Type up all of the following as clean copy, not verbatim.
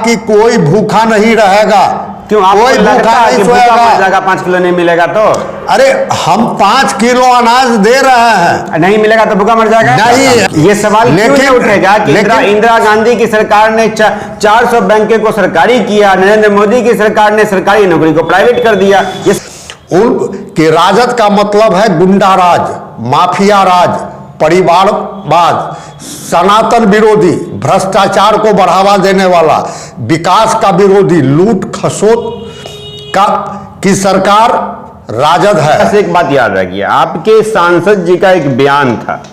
कि कोई भूखा नहीं रहेगा। क्यों? कोई भूखा नहीं सोएगा। 5 किलो नहीं मिलेगा तो? अरे हम 5 किलो अनाज दे रहे हैं, नहीं मिलेगा तो भूखा मर जाएगा? नहीं, ये सवाल क्यों नहीं उठेगा कि इंदिरा गांधी की सरकार ने 400 बैंकों को सरकारी किया, नरेंद्र मोदी की सरकार ने सरकारी नौकरी को प्राइवेट कर दिया। ये उनके राजद का मतलब है गुंडा राज, माफिया राज, परिवारवाद, सनातन विरोधी, भ्रष्टाचार को बढ़ावा देने वाला, विकास का विरोधी, लूट खसोट की सरकार राजद है। बस एक बात याद रखिए, आपके सांसद जी का एक बयान था,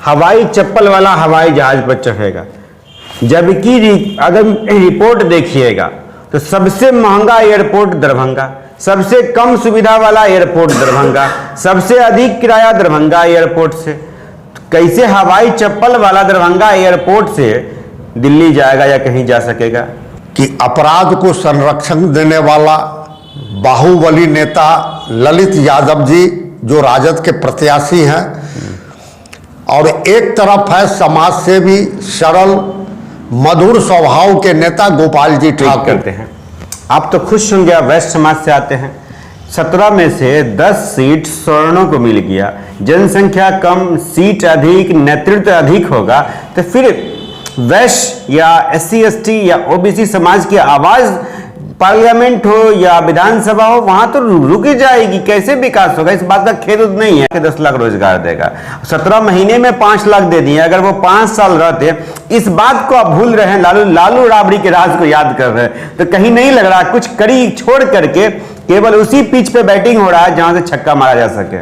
हवाई चप्पल वाला हवाई जहाज पर चढ़ेगा, जबकि अगर रिपोर्ट देखिएगा तो सबसे महंगा एयरपोर्ट दरभंगा, सबसे कम सुविधा वाला एयरपोर्ट दरभंगा, सबसे अधिक किराया दरभंगा एयरपोर्ट से। कैसे हवाई चप्पल वाला दरभंगा एयरपोर्ट से दिल्ली जाएगा या कहीं जा सकेगा? कि अपराध को संरक्षण देने वाला बाहुबली नेता ललित यादव जी जो राजद के प्रत्याशी हैं, और एक तरफ है समाज सेवी, सरल, मधुर स्वभाव के नेता गोपाल जी ठाकुर करते हैं। आप तो खुश होंगे, आप वैश्य समाज से आते हैं। 17 में से 10 सीट सवर्णों को मिल गया, जनसंख्या कम, सीट अधिक, नेतृत्व अधिक होगा, तो फिर वैश्य या SC ST या OBC समाज की आवाज पार्लियामेंट हो या विधानसभा हो, वहां तो रुक जाएगी। कैसे विकास होगा? इस बात का खेद नहीं है कि 10 लाख रोजगार देगा। 17 महीने में 5 लाख दे दिए। अगर वो 5 साल रहते, इस बात को आप भूल रहे हैं, लालू राबड़ी के राज को याद कर रहे हैं, तो कहीं नहीं लग रहा कुछ कड़ी छोड़ करके केवल उसी पिच पे बैटिंग हो रहा है जहां से छक्का मारा जा सके।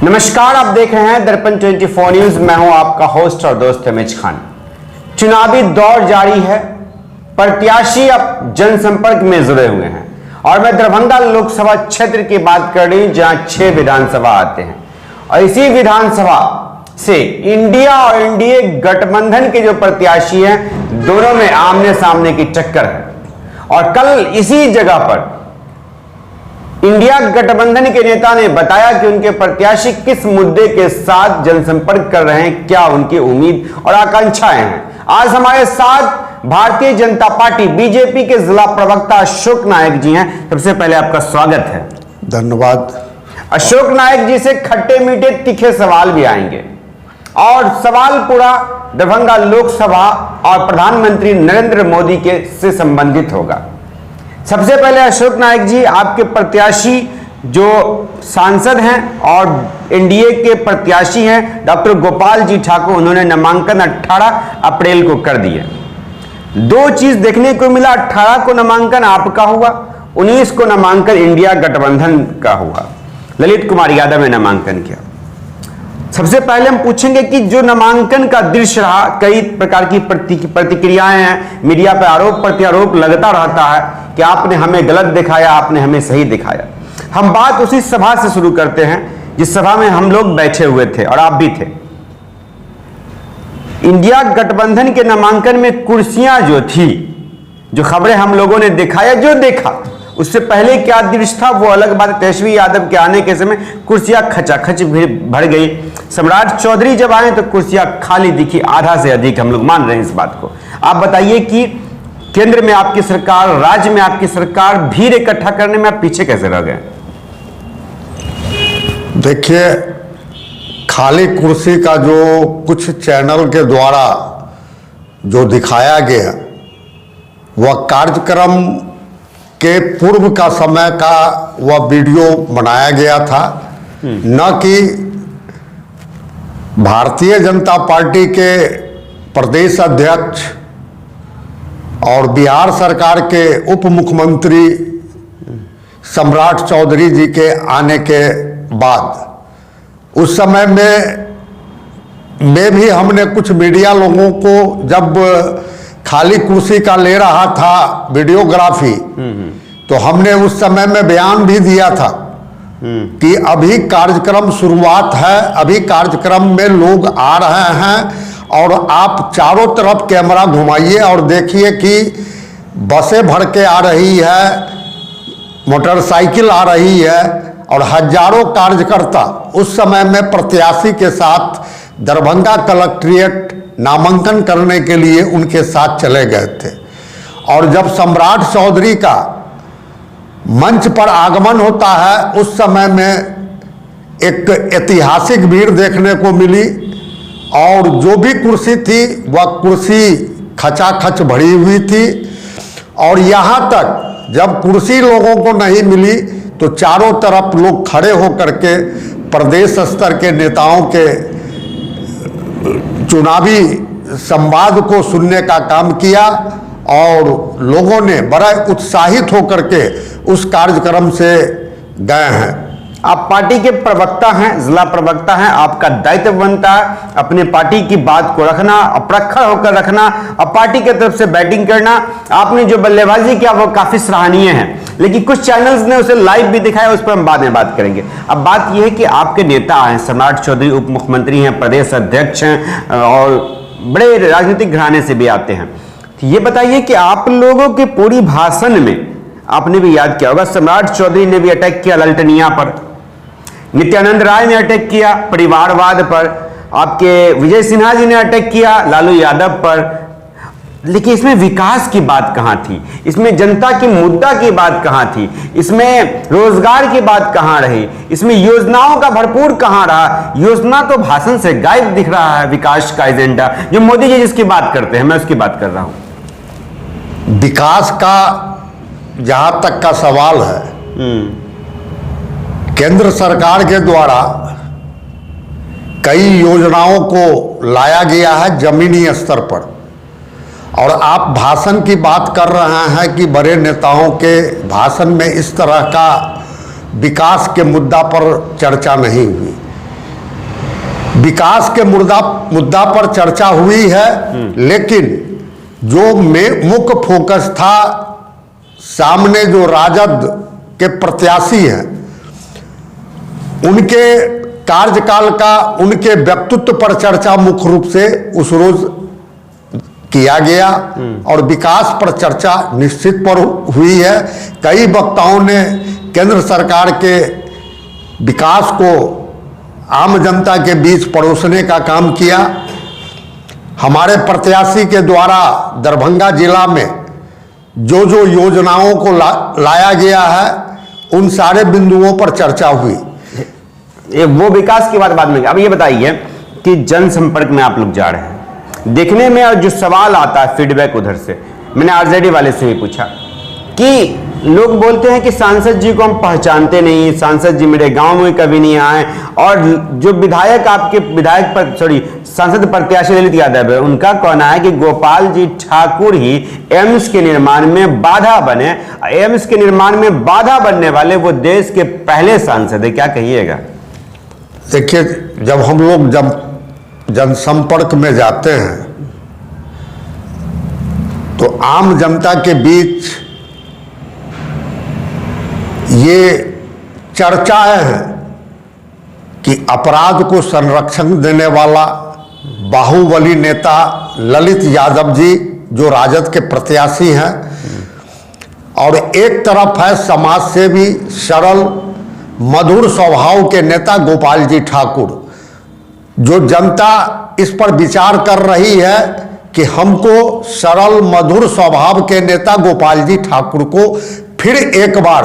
नमस्कार, आप देख रहे हैं दर्पण 24 न्यूज। मैं हूं आपका होस्ट और दोस्त हिमेश खान। चुनावी दौर जारी है, प्रत्याशी अब जनसंपर्क में जुड़े हुए हैं, और मैं दरभंगा लोकसभा क्षेत्र की बात कर रही हूं जहां 6 विधानसभा आते हैं, और इसी विधानसभा से इंडिया और एनडीए गठबंधन के जो प्रत्याशी हैं, दोनों में आमने सामने की टक्कर है। और कल इसी जगह पर इंडिया गठबंधन के नेता ने बताया कि उनके प्रत्याशी किस मुद्दे के साथ जनसंपर्क कर रहे हैं, क्या उनकी उम्मीद और आकांक्षाएं हैं। आज हमारे साथ भारतीय जनता पार्टी बीजेपी के जिला प्रवक्ता अशोक नायक जी हैं। सबसे पहले आपका स्वागत है। धन्यवाद। अशोक नायक जी से खट्टे मीठे तीखे सवाल भी आएंगे, और सवाल पूरा दरभंगा लोकसभा और प्रधानमंत्री नरेंद्र मोदी के से संबंधित होगा। सबसे पहले अशोक नायक जी, आपके प्रत्याशी जो सांसद हैं और एनडीए के प्रत्याशी हैं डॉक्टर गोपाल जी ठाकुर, उन्होंने नामांकन 18 अप्रैल को कर दिया। 2 चीज देखने को मिला, 18 को नामांकन आपका हुआ, 19 को नामांकन इंडिया गठबंधन का हुआ। ललित कुमार यादव ने नामांकन किया। सबसे पहले हम पूछेंगे कि जो नामांकन का दृश्य रहा, कई प्रकार की प्रतिक्रियाएं हैं, मीडिया पर आरोप प्रत्यारोप लगता रहता है कि आपने हमें गलत दिखाया, आपने हमें सही दिखाया। हम बात उसी सभा से शुरू करते हैं जिस सभा में हम लोग बैठे हुए थे और आप भी थे। इंडिया गठबंधन के नामांकन में कुर्सियां जो थी, जो खबरें हम लोगों ने दिखाया, जो देखा, उससे पहले क्या दृश्य था वो अलग बात। तेजस्वी यादव के आने के समय कुर्सियां खचाखच भर गई। सम्राट चौधरी जब आए तो कुर्सियां खाली दिखी, आधा से अधिक, हम लोग मान रहे हैं इस बात को। आप बताइए कि केंद्र में आपकी सरकार, राज्य में आपकी सरकार, भीड़ इकट्ठा करने में आप पीछे कैसे रह गए? देखिए, खाली कुर्सी का जो कुछ चैनल के द्वारा जो दिखाया गया, वह कार्यक्रम के पूर्व का समय का वह वीडियो बनाया गया था, न कि भारतीय जनता पार्टी के प्रदेश अध्यक्ष और बिहार सरकार के उप मुख्यमंत्री सम्राट चौधरी जी के आने के बाद। उस समय में भी हमने कुछ मीडिया लोगों को, जब खाली कुर्सी का ले रहा था वीडियोग्राफी, तो हमने उस समय में बयान भी दिया था कि अभी कार्यक्रम शुरुआत है, अभी कार्यक्रम में लोग आ रहे हैं, और आप चारों तरफ कैमरा घुमाइए और देखिए कि बसें भर के आ रही है, मोटरसाइकिल आ रही है, और हजारों कार्यकर्ता उस समय में प्रत्याशी के साथ दरभंगा कलेक्ट्रेट नामांकन करने के लिए उनके साथ चले गए थे। और जब सम्राट चौधरी का मंच पर आगमन होता है, उस समय में एक ऐतिहासिक भीड़ देखने को मिली और जो भी कुर्सी थी वह कुर्सी खचाखच भरी हुई थी। और यहाँ तक जब कुर्सी लोगों को नहीं मिली तो चारों तरफ लोग खड़े होकर के प्रदेश स्तर के नेताओं के चुनावी संवाद को सुनने का काम किया और लोगों ने बड़ा उत्साहित होकर के उस कार्यक्रम से गए हैं। आप पार्टी के प्रवक्ता हैं, जिला प्रवक्ता हैं, आपका दायित्व बनता है अपने पार्टी की बात को रखना, प्रखर होकर रखना और पार्टी की तरफ से बैटिंग करना। आपने जो बल्लेबाजी किया वो काफी सराहनीय है, लेकिन कुछ चैनल्स ने उसे लाइव भी दिखाया, उस पर हम बाद में बात करेंगे। अब बात यह है कि आपके नेता हैं, सम्राट चौधरी उप मुख्यमंत्री हैं, प्रदेश अध्यक्ष हैं और बड़े राजनीतिक घराने से भी आते हैं। ये बताइए कि आप लोगों के पूरी भाषण में आपने भी याद किया होगा, सम्राट चौधरी ने भी अटैक किया ललटनिया पर, नित्यानंद राय ने अटैक किया परिवारवाद पर, आपके विजय सिन्हा जी ने अटैक किया लालू यादव पर। लेकिन इसमें विकास की बात कहां थी, इसमें जनता की मुद्दा की बात कहां थी, इसमें रोजगार की बात कहां रही, इसमें योजनाओं का भरपूर कहां रहा? योजना तो भाषण से गायब दिख रहा है। विकास का एजेंडा जो मोदी जी जिसकी बात करते हैं, मैं उसकी बात कर रहा हूं। विकास का जहां तक का सवाल है, केंद्र सरकार के द्वारा कई योजनाओं को लाया गया है जमीनी स्तर पर, और आप भाषण की बात कर रहे हैं कि बड़े नेताओं के भाषण में इस तरह का विकास के मुद्दा पर चर्चा नहीं हुई। विकास के मुद्दा पर चर्चा हुई है, लेकिन जो मुख्य फोकस था, सामने जो राजद के प्रत्याशी हैं उनके कार्यकाल का, उनके व्यक्तित्व पर चर्चा मुख्य रूप से उस रोज किया गया और विकास पर चर्चा निश्चित पर हुई है। कई वक्ताओं ने केंद्र सरकार के विकास को आम जनता के बीच परोसने का काम किया। हमारे प्रत्याशी के द्वारा दरभंगा जिला में जो जो योजनाओं को लाया गया है, उन सारे बिंदुओं पर चर्चा हुई। ये वो विकास की बात बाद में। अब ये बताइए कि जनसंपर्क में आप लोग जा रहे हैं, देखने में और जो सवाल आता है फीडबैक उधर से, मैंने आरजेडी वाले से भी पूछा कि लोग बोलते हैं कि सांसद जी को हम पहचानते नहीं, सांसद जी मेरे गांव में कभी नहीं आए, और जो विधायक आपके सांसद प्रत्याशी ललित यादव है, उनका कहना है कि गोपाल जी ठाकुर ही एम्स के निर्माण में बाधा बने। एम्स के निर्माण में बाधा बनने वाले वो देश के पहले सांसद है, क्या कहिएगा? देखिए, जब हम लोग जनसंपर्क में जाते हैं तो आम जनता के बीच ये चर्चाएं हैं कि अपराध को संरक्षण देने वाला बाहुबली नेता ललित यादव जी जो राजद के प्रत्याशी हैं, और एक तरफ है समाज सेवी सरल मधुर स्वभाव के नेता गोपाल जी ठाकुर, जो जनता इस पर विचार कर रही है कि हमको सरल मधुर स्वभाव के नेता गोपाल जी ठाकुर को फिर एक बार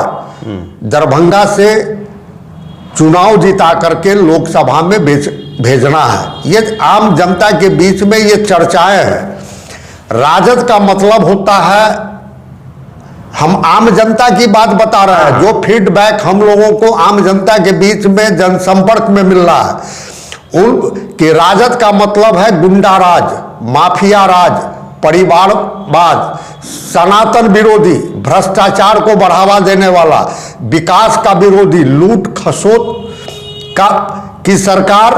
दरभंगा से चुनाव जिता करके लोकसभा में भेजना है। ये आम जनता के बीच में ये चर्चाएं हैं। राजद का मतलब होता है, हम आम जनता की बात बता रहे हैं, जो फीडबैक हम लोगों को आम जनता के बीच में जनसंपर्क में मिल रहा है, उनके राजद का मतलब है गुंडा राज, माफिया राज, परिवारवाद, सनातन विरोधी, भ्रष्टाचार को बढ़ावा देने वाला, विकास का विरोधी, लूट खसोट की सरकार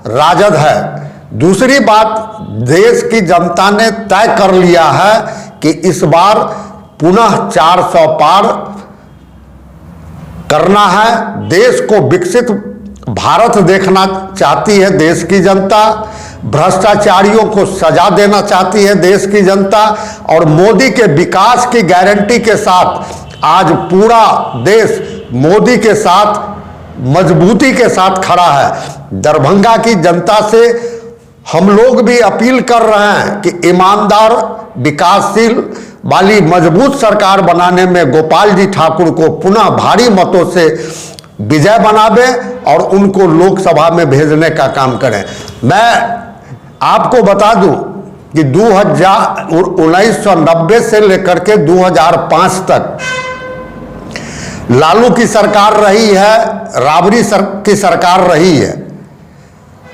राजद है। दूसरी बात, देश की जनता ने तय कर लिया है कि इस बार पुनः 400 पार करना है। देश को विकसित भारत देखना चाहती है देश की जनता, भ्रष्टाचारियों को सजा देना चाहती है देश की जनता, और मोदी के विकास की गारंटी के साथ आज पूरा देश मोदी के साथ मजबूती के साथ खड़ा है। दरभंगा की जनता से हम लोग भी अपील कर रहे हैं कि ईमानदार, विकासशील वाली मजबूत सरकार बनाने में गोपाल जी ठाकुर को पुनः भारी मतों से विजय बनावे और उनको लोकसभा में भेजने का काम करें। मैं आपको बता दूं कि 1990 से लेकर के 2005 तक लालू की सरकार रही है, राबड़ी की सरकार रही है।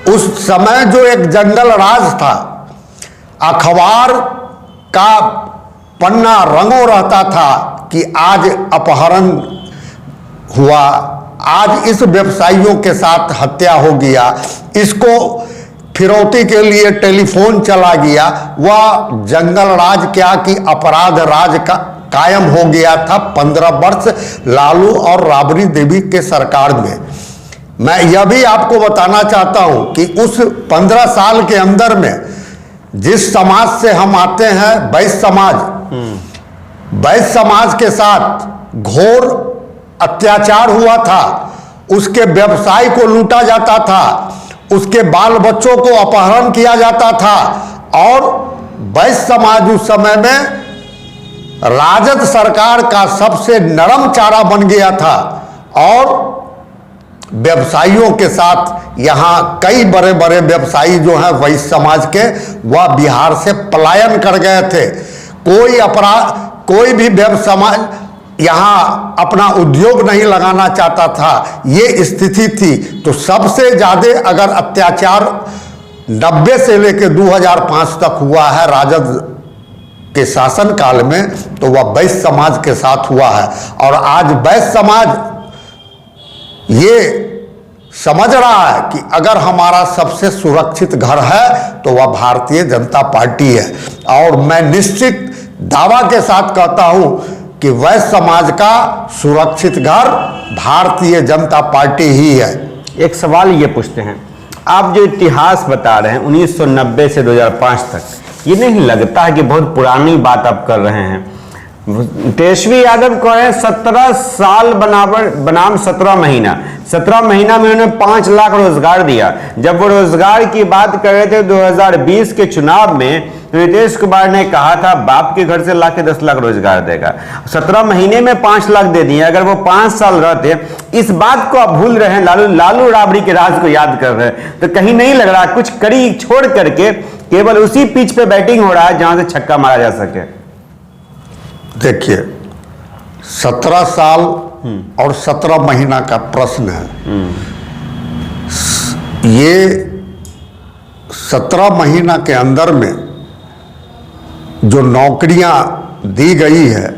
उस समय जो एक जंगल राज था, अखबार का पन्ना रंगों रहता था कि आज अपहरण हुआ, आज इस व्यवसायियों के साथ हत्या हो गया, इसको फिरौती के लिए टेलीफोन चला गया। वह जंगल राज क्या कि अपराध राज का कायम हो गया था 15 वर्ष लालू और राबड़ी देवी के सरकार में। मैं यह भी आपको बताना चाहता हूं कि उस 15 साल के अंदर में जिस समाज से हम आते हैं, वैश्य समाज, वैश्य समाज के साथ घोर अत्याचार हुआ था। उसके व्यवसाय को लूटा जाता था, उसके बाल बच्चों को अपहरण किया जाता था और वैश्य समाज उस समय में राजद सरकार का सबसे नरम चारा बन गया था और व्यवसायियों के साथ यहाँ कई बड़े बड़े व्यवसायी जो हैं वैश्य समाज के, वह बिहार से पलायन कर गए थे। कोई भी व्यवसाय समाज यहाँ अपना उद्योग नहीं लगाना चाहता था, ये स्थिति थी। तो सबसे ज़्यादा अगर अत्याचार 90 से लेकर 2005 तक हुआ है राजद के शासन काल में, तो वह वैश्य समाज के साथ हुआ है। और आज वैश्य समाज ये समझ रहा है कि अगर हमारा सबसे सुरक्षित घर है तो वह भारतीय जनता पार्टी है। और मैं निश्चित दावा के साथ कहता हूं कि वैश्य समाज का सुरक्षित घर भारतीय जनता पार्टी ही है। एक सवाल ये पूछते हैं, आप जो इतिहास बता रहे हैं 1990 से 2005 तक, ये नहीं लगता है कि बहुत पुरानी बात आप कर रहे हैं? तेजस्वी यादव कह रहे हैं 17 साल बनाम 17 महीना, 17 महीना में उन्होंने 5 लाख रोजगार दिया। जब वो रोजगार की बात कर रहे थे 2020 के चुनाव में, नीतीश कुमार ने कहा था बाप के घर से ला के 10 लाख रोजगार देगा। 17 महीने में 5 लाख दे दिए। अगर वो 5 साल रहते, इस बात को आप भूल रहे हैं, लालू राबड़ी के राज को याद कर रहे हैं, तो कहीं नहीं लग रहा कुछ कड़ी छोड़ करके केवल उसी पिच पे बैटिंग हो रहा है जहां से छक्का मारा जा सके। देखिए, 17 साल और 17 महीना का प्रश्न है। ये 17 महीना के अंदर में जो नौकरियां दी गई है,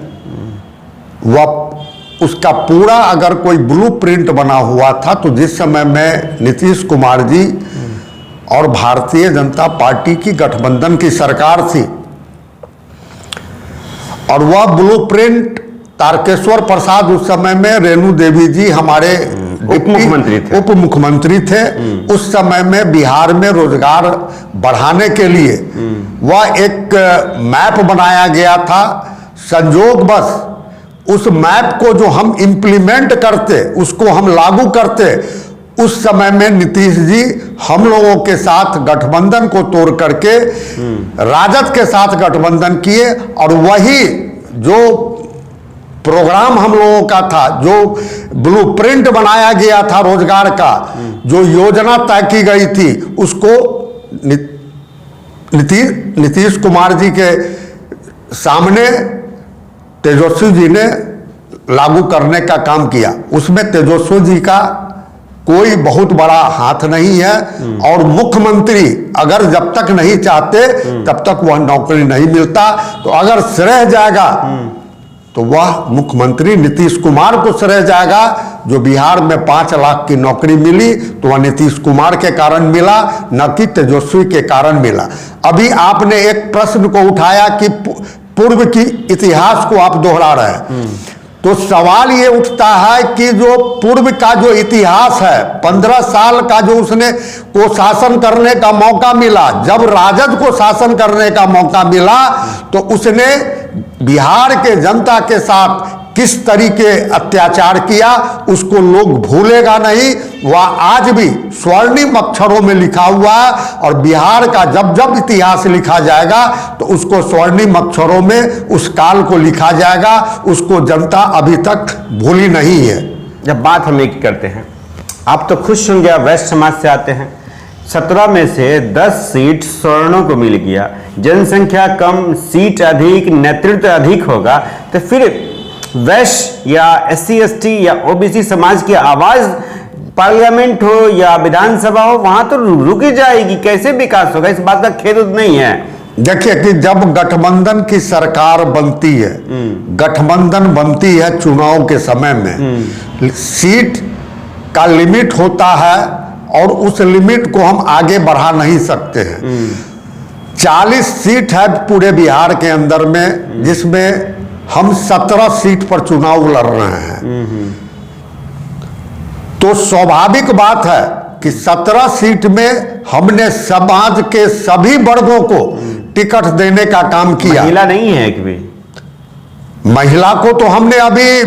वह उसका पूरा अगर कोई ब्लूप्रिंट बना हुआ था तो जिस समय में नीतीश कुमार जी और भारतीय जनता पार्टी की गठबंधन की सरकार थी, और वह ब्लूप्रिंट तारकेश्वर प्रसाद उस समय में, रेणु देवी जी हमारे उप मुख्यमंत्री थे। उस समय में बिहार में रोजगार बढ़ाने के लिए वह एक मैप बनाया गया था। संयोगवश उस मैप को जो हम इम्प्लीमेंट करते, उसको हम लागू करते, उस समय में नीतीश जी हम लोगों के साथ गठबंधन को तोड़ करके राजद के साथ गठबंधन किए और वही जो प्रोग्राम हम लोगों का था, जो ब्लूप्रिंट बनाया गया था रोजगार का, जो योजना तय की गई थी, उसको नीतीश कुमार जी के सामने तेजस्वी जी ने लागू करने का काम किया। उसमें तेजस्वी जी का कोई बहुत बड़ा हाथ नहीं है और मुख्यमंत्री अगर जब तक नहीं चाहते तब तक वह नौकरी नहीं मिलता। तो अगर श्रेय जाएगा तो वह मुख्यमंत्री नीतीश कुमार को श्रेय जाएगा। जो बिहार में 5 लाख की नौकरी मिली तो वह नीतीश कुमार के कारण मिला, न कि तेजस्वी के कारण मिला। अभी आपने एक प्रश्न को उठाया कि पूर्व की इतिहास को आप दोहरा रहे हैं, तो सवाल ये उठता है कि जो पूर्व का जो इतिहास है, 15 साल का जो उसने को शासन करने का मौका मिला, जब राजद को शासन करने का मौका मिला तो उसने बिहार के जनता के साथ किस तरीके अत्याचार किया उसको लोग भूलेगा नहीं। वह आज भी स्वर्णिम अक्षरों में लिखा हुआ है और बिहार का जब जब इतिहास लिखा जाएगा तो उसको स्वर्णिम अक्षरों में उस काल को लिखा जाएगा। उसको जनता अभी तक भूली नहीं है। जब बात हम एक करते हैं, आप तो खुश होंगे, आप वैश्य समाज से आते हैं, 17 में से 10 सीट सवर्णों को मिल गया, जनसंख्या कम, सीट अधिक, नेतृत्व अधिक होगा, तो फिर वैश्य या SC ST या OBC समाज की आवाज पार्लियामेंट हो या विधानसभा हो वहां तो रुक ही जाएगी। कैसे विकास होगा? इस बात का खेद नहीं है। देखिए कि जब गठबंधन की सरकार बनती है, गठबंधन बनती है चुनाव के समय में, सीट का लिमिट होता है और उस लिमिट को हम आगे बढ़ा नहीं सकते हैं। 40 सीट है पूरे बिहार के अंदर में, जिसमें हम 17 सीट पर चुनाव लड़ रहे हैं। तो स्वाभाविक बात है कि 17 सीट में हमने समाज के सभी वर्गों को टिकट देने का काम किया। महिला नहीं है एक भी। महिला को तो हमने अभी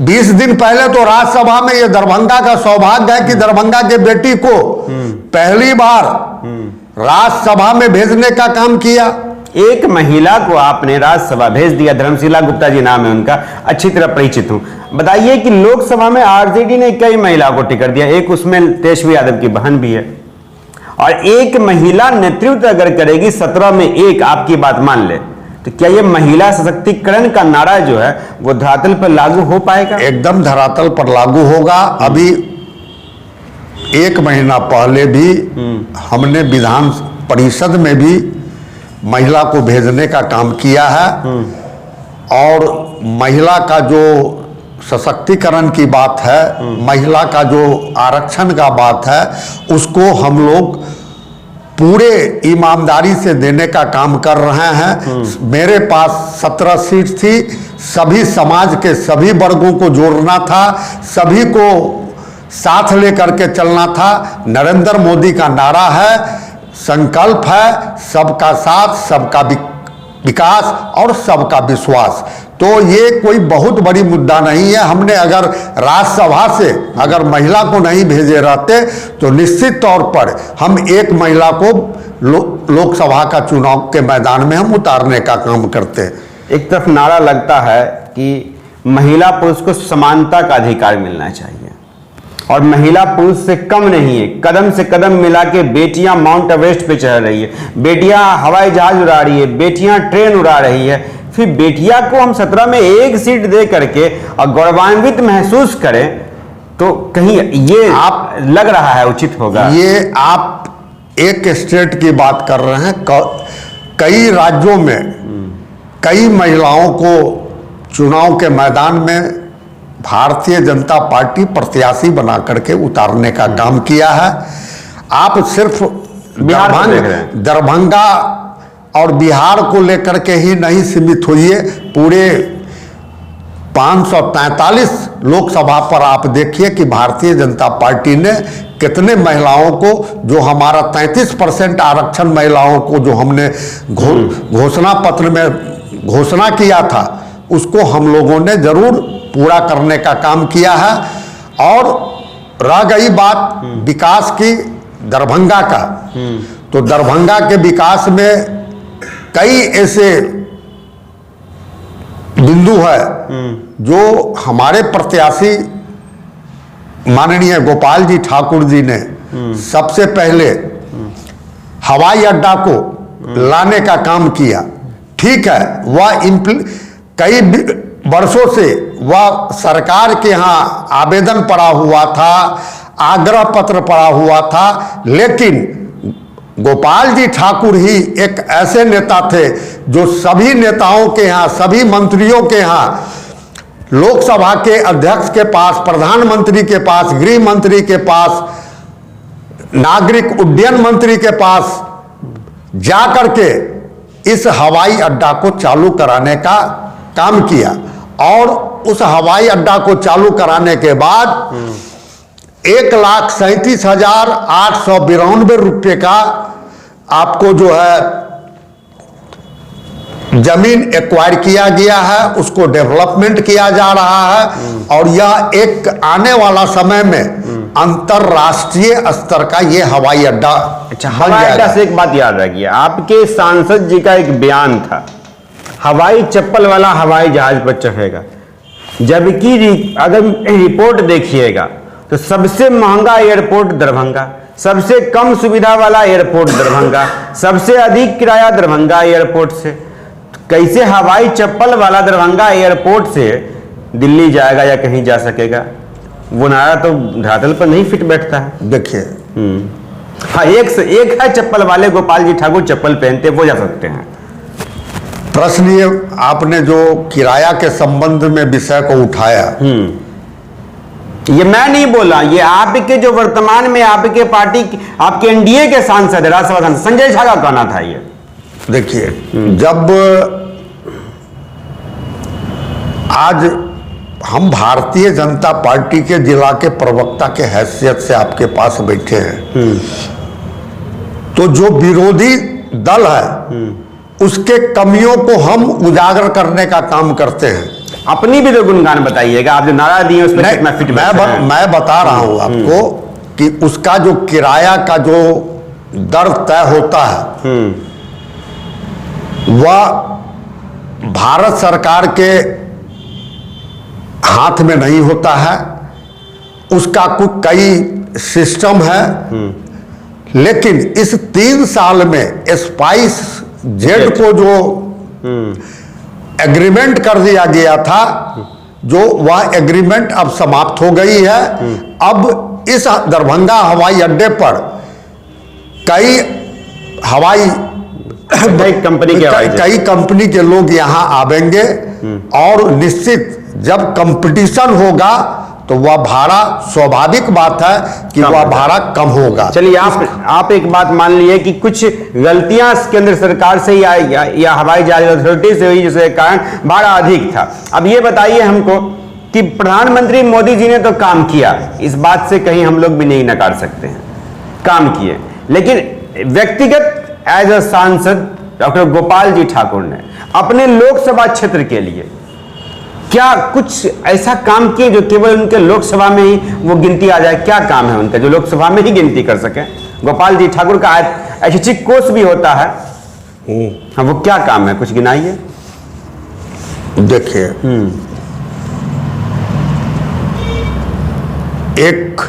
20 दिन पहले तो राज्यसभा में, ये दरभंगा का सौभाग्य है कि दरभंगा के बेटी को पहली बार राज्यसभा में भेजने का काम किया। एक महिला को आपने राज्यसभा भेज दिया, धर्मशिला गुप्ता जी नाम है उनका, अच्छी तरह परिचित हूं। बताइए कि लोकसभा में आरजेडी ने कई महिलाओं को टिकट दिया, एक उसमें तेजस्वी यादव की बहन भी है, और एक महिला नेतृत्व अगर करेगी 17 में एक, आपकी बात मान ले, तो क्या ये महिला सशक्तिकरण का नारा जो है वो धरातल पर लागू हो पाएगा? एकदम धरातल पर लागू होगा। अभी 1 महीना पहले भी हमने विधान परिषद में भी महिला को भेजने का काम किया है, और महिला का जो सशक्तिकरण की बात है, महिला का जो आरक्षण का बात है, उसको हम लोग पूरे ईमानदारी से देने का काम कर रहे हैं। मेरे पास 17 सीट थी, सभी समाज के सभी वर्गों को जोड़ना था, सभी को साथ लेकर के चलना था। नरेंद्र मोदी का नारा है, संकल्प है सबका साथ, सबका विकास और सबका विश्वास। तो ये कोई बहुत बड़ी मुद्दा नहीं है। हमने अगर राज्यसभा से अगर महिला को नहीं भेजे रहते तो निश्चित तौर पर हम एक महिला को लोकसभा का चुनाव के मैदान में हम उतारने का काम करते। एक तरफ नारा लगता है कि महिला पुरुष को समानता का अधिकार मिलना चाहिए, और महिला पुरुष से कम नहीं है। कदम से कदम मिला के बेटियां माउंट एवरेस्ट पे चढ़ रही है, बेटियां हवाई जहाज उड़ा रही है, बेटियां ट्रेन उड़ा रही है, फिर बेटिया को हम 17 में एक सीट दे करके और गौरवान्वित महसूस करें, तो कहीं ये आप लग रहा है उचित होगा? ये आप एक स्टेट की बात कर रहे हैं, कई राज्यों में कई महिलाओं को चुनाव के मैदान में भारतीय जनता पार्टी प्रत्याशी बना करके उतारने का काम किया है। आप सिर्फ दरभंगा और बिहार को लेकर के ही नहीं सीमित होइए, पूरे 543 लोकसभा पर आप देखिए कि भारतीय जनता पार्टी ने कितने महिलाओं को, जो हमारा 33% आरक्षण महिलाओं को जो हमने घोषणा पत्र में घोषणा किया था, उसको हम लोगों ने जरूर पूरा करने का काम किया है। और रह गई बात विकास की दरभंगा का, तो दरभंगा के विकास में कई ऐसे बिंदु है जो हमारे प्रत्याशी माननीय गोपाल जी ठाकुर जी ने सबसे पहले हवाई अड्डा को लाने का काम किया। ठीक है, वह कई वर्षों से वह सरकार के यहाँ आवेदन पड़ा हुआ था, आग्रह पत्र पड़ा हुआ था, लेकिन गोपाल जी ठाकुर ही एक ऐसे नेता थे जो सभी नेताओं के यहाँ, सभी मंत्रियों के यहाँ, लोकसभा के अध्यक्ष के पास, प्रधानमंत्री के पास, गृह मंत्री के पास, नागरिक उड्डयन मंत्री के पास जाकर के इस हवाई अड्डा को चालू कराने का काम किया। और उस हवाई अड्डा को चालू कराने के बाद 1,37,892 रुपये का आपको जो है जमीन एक्वायर किया गया है, उसको डेवलपमेंट किया जा रहा है और यह एक आने वाला समय में अंतरराष्ट्रीय स्तर का ये हवाई अड्डा अच्छा, बन हवाई जाएगा। अड्डा से एक बात याद रखिए, आपके सांसद जी का एक बयान था, हवाई चप्पल वाला हवाई जहाज पर चढ़ेगा, जबकि अगर रिपोर्ट देखिएगा तो सबसे महंगा एयरपोर्ट दरभंगा, सबसे कम सुविधा वाला एयरपोर्ट दरभंगा, सबसे अधिक किराया दरभंगा एयरपोर्ट से। तो कैसे हवाई चप्पल वाला दरभंगा एयरपोर्ट से दिल्ली जाएगा या कहीं जा सकेगा? वो नारा तो धरातल पर नहीं फिट बैठता है। देखिए, हाँ, एक है चप्पल वाले, गोपाल जी ठाकुर चप्पल पहनते, वो जा सकते हैं। प्रश्न ये आपने जो किराया के संबंध में विषय को उठाया, ये मैं नहीं बोला, ये आपके जो वर्तमान में आपके पार्टी आपके एनडीए के सांसद राज्यसभा सांसद संजय झा का कहना था ये। देखिए, जब आज हम भारतीय जनता पार्टी के जिला के प्रवक्ता के हैसियत से आपके पास बैठे हैं, तो जो विरोधी दल है उसके कमियों को हम उजागर करने का काम करते हैं। अपनी भी तो गुणगान बताइएगा, आप जो नारा दिए उस पर कितना फिट बैठते हैं। मैं बता रहा हूं आपको कि उसका जो किराया का जो दर तय होता है वह भारत सरकार के हाथ में नहीं होता है, उसका कुछ कई सिस्टम है। लेकिन इस 3 साल में स्पाइस जेड को जो एग्रीमेंट कर दिया गया था, जो वह एग्रीमेंट अब समाप्त हो गई है। अब इस दरभंगा हवाई अड्डे पर कई कई कंपनी के लोग यहाँ आवेंगे और निश्चित जब कंपटीशन होगा तो वह भाड़ा, स्वाभाविक बात है कि वह भाड़ा कम होगा। चलिए, आप एक बात मान लीजिए कि कुछ गलतियां केंद्र सरकार से या हवाई जहाज अथॉरिटी से हुई, जिसके कारण भाड़ा अधिक था। अब ये बताइए हमको कि प्रधानमंत्री मोदी जी ने तो काम किया, इस बात से कहीं हम लोग भी नहीं नकार सकते हैं, काम किए, लेकिन व्यक्तिगत एज अ सांसद डॉक्टर गोपाल जी ठाकुर ने अपने लोकसभा क्षेत्र के लिए क्या कुछ ऐसा काम किए जो केवल उनके लोकसभा में ही वो गिनती आ जाए? क्या काम है उनका जो लोकसभा में ही गिनती कर सके? गोपाल जी ठाकुर का ऐच्छिक कोष भी होता है, हाँ, वो क्या काम है, कुछ गिनाइए। देखिए, एक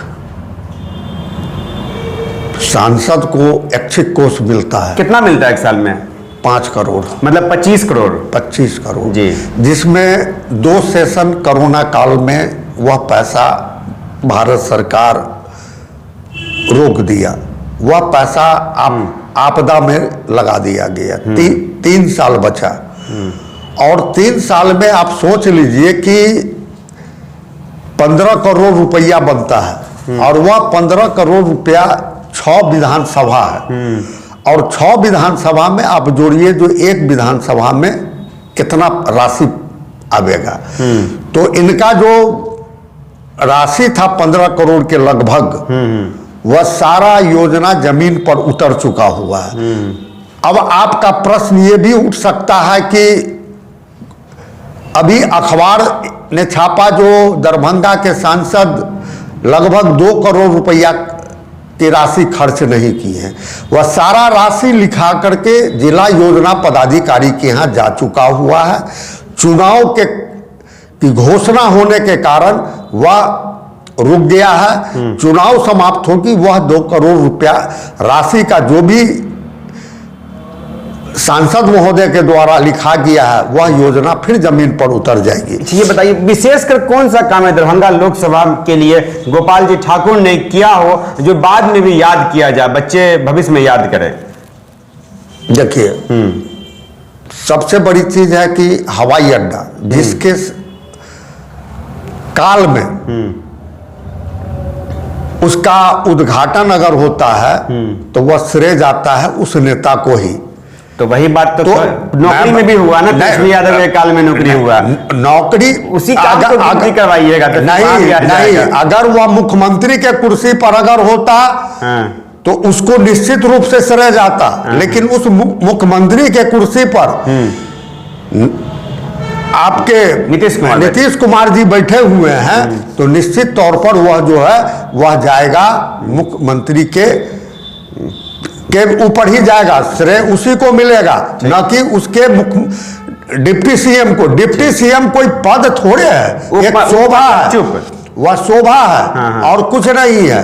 सांसद को ऐच्छिक कोष मिलता है। कितना मिलता है एक साल में? 5 करोड़, मतलब 25 करोड़। 25 करोड़ जी, जिसमें 2 सेशन कोरोना काल में वह पैसा भारत सरकार रोक दिया, वह पैसा आपदा में लगा दिया गया। 3 साल बचा और 3 साल में आप सोच लीजिए कि 15 करोड़ रुपया बनता है और वह 15 करोड़ रुपया 6 विधानसभा है और 6 विधानसभा में आप जोड़िए जो एक विधानसभा में कितना राशि आवेगा। तो इनका जो राशि था 15 करोड़ के लगभग, वह सारा योजना जमीन पर उतर चुका हुआ है। अब आपका प्रश्न ये भी उठ सकता है कि अभी अखबार ने छापा जो दरभंगा के सांसद लगभग 2 करोड़ रुपया की राशि खर्च नहीं की है, वह सारा राशि लिखा करके जिला योजना पदाधिकारी के यहाँ जा चुका हुआ है। चुनाव की घोषणा होने के कारण वह रुक गया है। चुनाव समाप्त होगी, वह 2 करोड़ रुपया राशि का जो भी सांसद महोदय के द्वारा लिखा गया है वह योजना फिर जमीन पर उतर जाएगी। ये बताइए, विशेषकर कौन सा काम है दरभंगा लोकसभा के लिए गोपाल जी ठाकुर ने किया हो जो बाद में भी याद किया जाए, बच्चे भविष्य में याद करें? देखिए, सबसे बड़ी चीज है कि हवाई अड्डा, जिसके काल में उसका उद्घाटन अगर होता है तो वह श्रेय जाता है उस नेता को ही। तो वही बात तो नौकरी में भी हुआ ना, तेजस्वी यादव के काल में नौकरी हुआ, नौकरी उसी काम को गिनती करवाइएगा। नहीं, अगर वह मुख्यमंत्री के कुर्सी पर अगर होता तो उसको निश्चित रूप से श्रेय जाता, लेकिन उस मुख्यमंत्री के कुर्सी पर आपके नीतीश कुमार जी बैठे हुए हैं, तो निश्चित तौर पर वह जो है वह जाएगा मुख्यमंत्री के ऊपर ही जाएगा, श्रेय उसी को मिलेगा, न कि उसके डिप्टी सीएम को। डिप्टी सीएम कोई पद थोड़े है, एक शोभा है, वह शोभा है और कुछ नहीं है।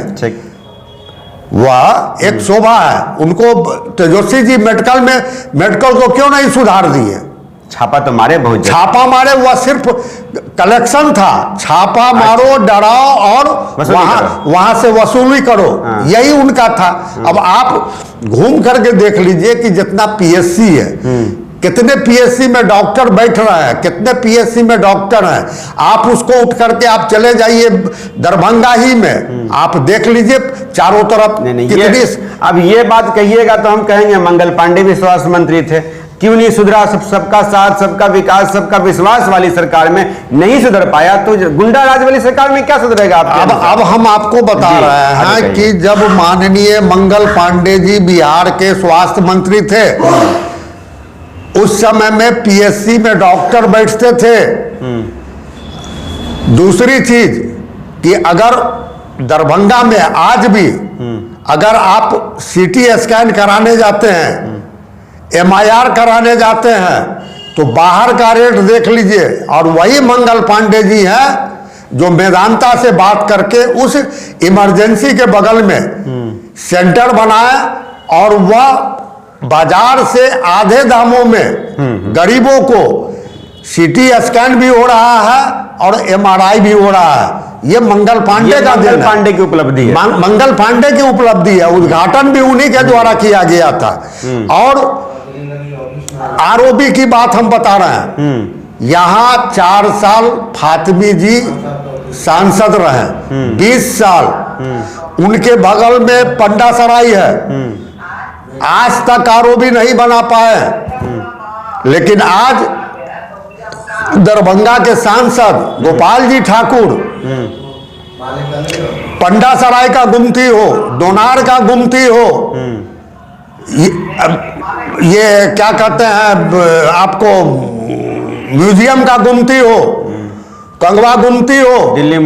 वह एक शोभा है। उनको तेजस्वी जी मेडिकल को क्यों नहीं सुधार दिए? छापा तो मारे बहुत, छापा मारे, वह सिर्फ कलेक्शन था। छापा मारो, डराओ और वहां से वसूली करो, यही उनका था। अब आप घूम करके देख लीजिए कि जितना पीएससी है, कितने पीएससी में डॉक्टर बैठ रहे हैं, कितने पीएससी में डॉक्टर हैं। आप उसको उठ करके आप चले जाइए दरभंगा ही में, आप देख लीजिए चारों तरफ कितनी। अब ये बात कहिएगा तो हम कहेंगे मंगल पांडे भी स्वास्थ्य मंत्री थे, क्यों नहीं सुधरा? सबका साथ, सबका विकास, सबका विश्वास वाली सरकार में नहीं सुधर पाया, तो गुंडा राज वाली सरकार में क्या सुधरेगा? अब हम आपको बता रहे हैं कि जब माननीय मंगल पांडे जी बिहार के स्वास्थ्य मंत्री थे, उस समय में पीएससी में डॉक्टर बैठते थे। दूसरी चीज कि अगर दरभंगा में आज भी अगर आप सीटी स्कैन कराने जाते हैं, एमआईआर कराने जाते हैं, तो बाहर का रेट देख लीजिए। और वही मंगल पांडे जी हैं जो मेदांता से बात करके उस इमरजेंसी के बगल में सेंटर बनाए, और वह बाजार से आधे दामों में गरीबों को सीटी स्कैन भी हो रहा है और एमआरआई भी हो रहा है। ये मंगल पांडे का मंगल पांडे की उपलब्धि है, मंगल पांडे की उपलब्धि है। उद्घाटन भी उन्हीं के द्वारा किया गया था। और आरओबी की बात हम बता रहे हैं, यहां 4 साल फातिमी जी सांसद रहे, 20 साल उनके बगल में पंडा सराय है, आज तक आरओबी नहीं बना पाए। लेकिन आज दरभंगा के सांसद गोपाल जी ठाकुर पंडा सराय का गुमती हो, दोनार का गुमती हो, ये क्या कहते हैं आपको म्यूजियम का गुमती हो, कंगवा गुमती हो, दिल्ली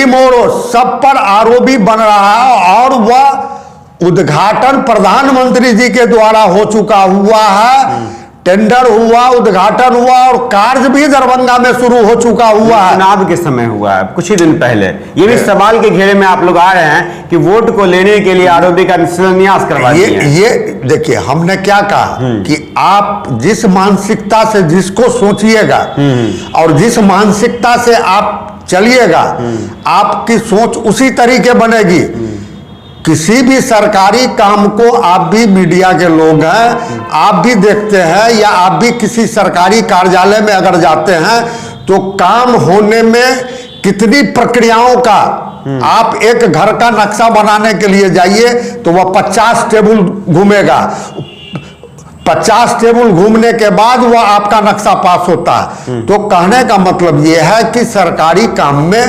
मोड़ हो, सब पर आरओबी बन रहा है। और वह उद्घाटन प्रधानमंत्री जी के द्वारा हो चुका हुआ है, टेंडर हुआ, उद्घाटन हुआ और कार्य भी दरभंगा में शुरू हो चुका हुआ है। चुनाव के समय हुआ है कुछ ही दिन पहले। ये भी सवाल के घेरे में आप लोग आ रहे हैं कि वोट को लेने के लिए आरओबी का शिलान्यास करवा दिया। ये देखिए, हमने क्या कहा कि आप जिस मानसिकता से जिसको सोचिएगा और जिस मानसिकता से आप चलिएगा, आपकी सोच उसी तरीके बनेगी। किसी भी सरकारी काम को, आप भी मीडिया के लोग हैं, आप भी देखते हैं, या आप भी किसी सरकारी कार्यालय में अगर जाते हैं तो काम होने में कितनी प्रक्रियाओं का, आप एक घर का नक्शा बनाने के लिए जाइए तो वह 50 टेबल घूमेगा, 50 टेबल घूमने के बाद वह आपका नक्शा पास होता है। तो कहने का मतलब यह है कि सरकारी काम में